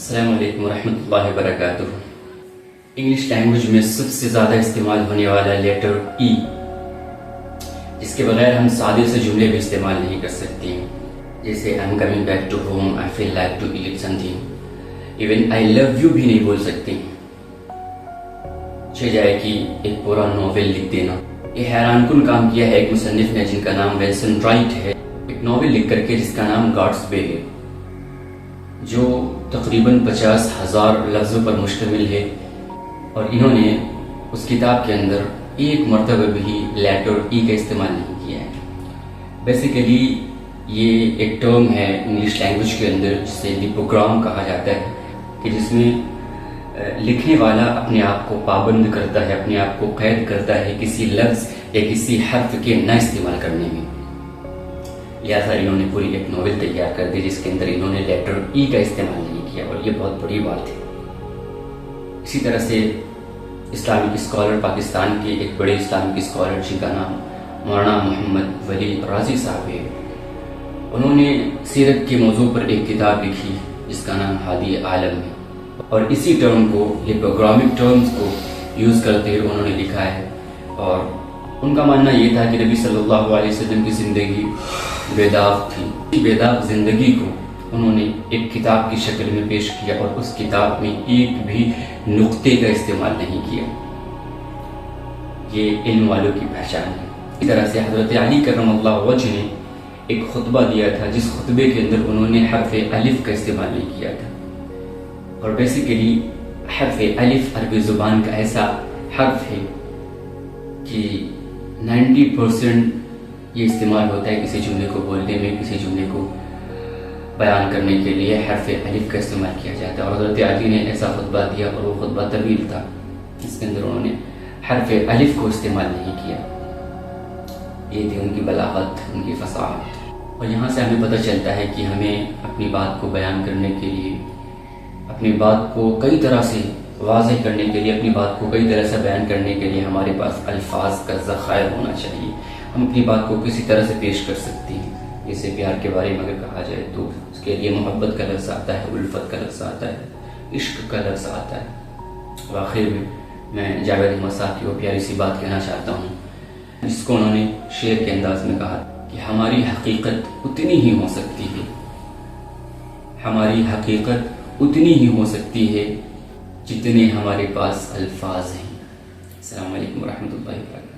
السلام علیکم ورحمۃ اللہ وبرکاتہ۔ انگلش لینگویج میں سب سے زیادہ استعمال ہونے والا لیٹر ای، جس کے بغیر ہم سادے سے جملے بھی استعمال نہیں کر سکتے ہیں، جیسے I am coming back to home, I feel like to eat something, even I love you بھی نہیں بول سکتے۔ جائے کہ ایک پورا ناول لکھ دینا، یہ حیران کن کام کیا ہے ایک مصنف نے جن کا نام ویلسن رائٹ ہے، ایک ناول لکھ کر کے جس کا نام گاڈس وے ہے، جو تقریباً 50,000 لفظوں پر مشتمل ہے، اور انہوں نے اس کتاب کے اندر ایک مرتبہ بھی لیٹر ای کا استعمال نہیں کیا ہے۔ بیسیکلی یہ ایک ٹرم ہے انگلش لینگویج کے اندر جسے لیپوگرام کہا جاتا ہے، کہ جس میں لکھنے والا اپنے آپ کو پابند کرتا ہے، اپنے آپ کو قید کرتا ہے کسی لفظ یا کسی حرف کے نہ استعمال کرنے میں۔ لہٰذا انہوں نے پوری ایک ناول تیار کر دی جس کے اندر انہوں نے لیٹر ای کا استعمال نہیں کیا، اور یہ بہت بڑی بات ہے۔ اسی طرح سے اسلامک اسکالر، پاکستان کے ایک بڑے اسلامک اسکالر جن کا نام مولانا محمد ولی رازی صاحب ہے، انہوں نے سیرت کے موضوع پر ایک کتاب لکھی جس کا نام ہادی عالم ہے، اور اسی ٹرم کو، لیپوگرامک ٹرمز کو یوز کرتے ہوئے انہوں نے لکھا ہے۔ اور ان کا ماننا یہ تھا کہ نبی صلی اللہ علیہ وسلم کی زندگی بے داغ تھی، بے داغ زندگی کو انہوں نے ایک کتاب کی شکل میں پیش کیا، اور اس کتاب میں ایک بھی نقطے کا استعمال نہیں کیا۔ یہ علم والوں کی پہچان ہے۔ اسی طرح سے حضرت علی کرم اللہ وجہ نے ایک خطبہ دیا تھا جس خطبے کے اندر انہوں نے حرف الف کا استعمال نہیں کیا تھا، اور بیسیکلی حرف الف عربی زبان کا ایسا حرف ہے کہ 90% یہ استعمال ہوتا ہے کسی جملے کو بولنے میں، کسی جملے کو بیان کرنے کے لیے حرف الف کا استعمال کیا جاتا ہے۔ اور حضرت علی نے ایسا خطبہ دیا، اور وہ خطبہ طویل تھا، اس کے اندر انہوں نے حرف الف کو استعمال نہیں کیا۔ یہ تھی ان کی بلاغت، ان کی فصاحت۔ اور یہاں سے ہمیں پتہ چلتا ہے کہ ہمیں اپنی بات کو بیان کرنے کے لیے، اپنی بات کو کئی طرح سے واضح کرنے کے لیے، اپنی بات کو کئی طرح سے بیان کرنے کے لیے ہمارے پاس الفاظ کا ذخائر ہونا چاہیے۔ ہم اپنی بات کو کسی طرح سے پیش کر سکتے ہیں۔ جیسے پیار کے بارے میں اگر کہا جائے تو اس کے لیے محبت کا لفظ آتا ہے، الفت کا لفظ آتا ہے، عشق کا لفظ آتا ہے۔ آخر میں جاوید احمد صاحب کی وہ پیاری سی بات کہنا چاہتا ہوں، جس کو انہوں نے شعر کے انداز میں کہا کہ ہماری حقیقت اتنی ہی ہو سکتی ہے، ہماری حقیقت اتنی ہی ہو سکتی ہے جتنے ہمارے پاس الفاظ ہیں۔ السلام علیکم ورحمۃ اللہ وبرکاتہ۔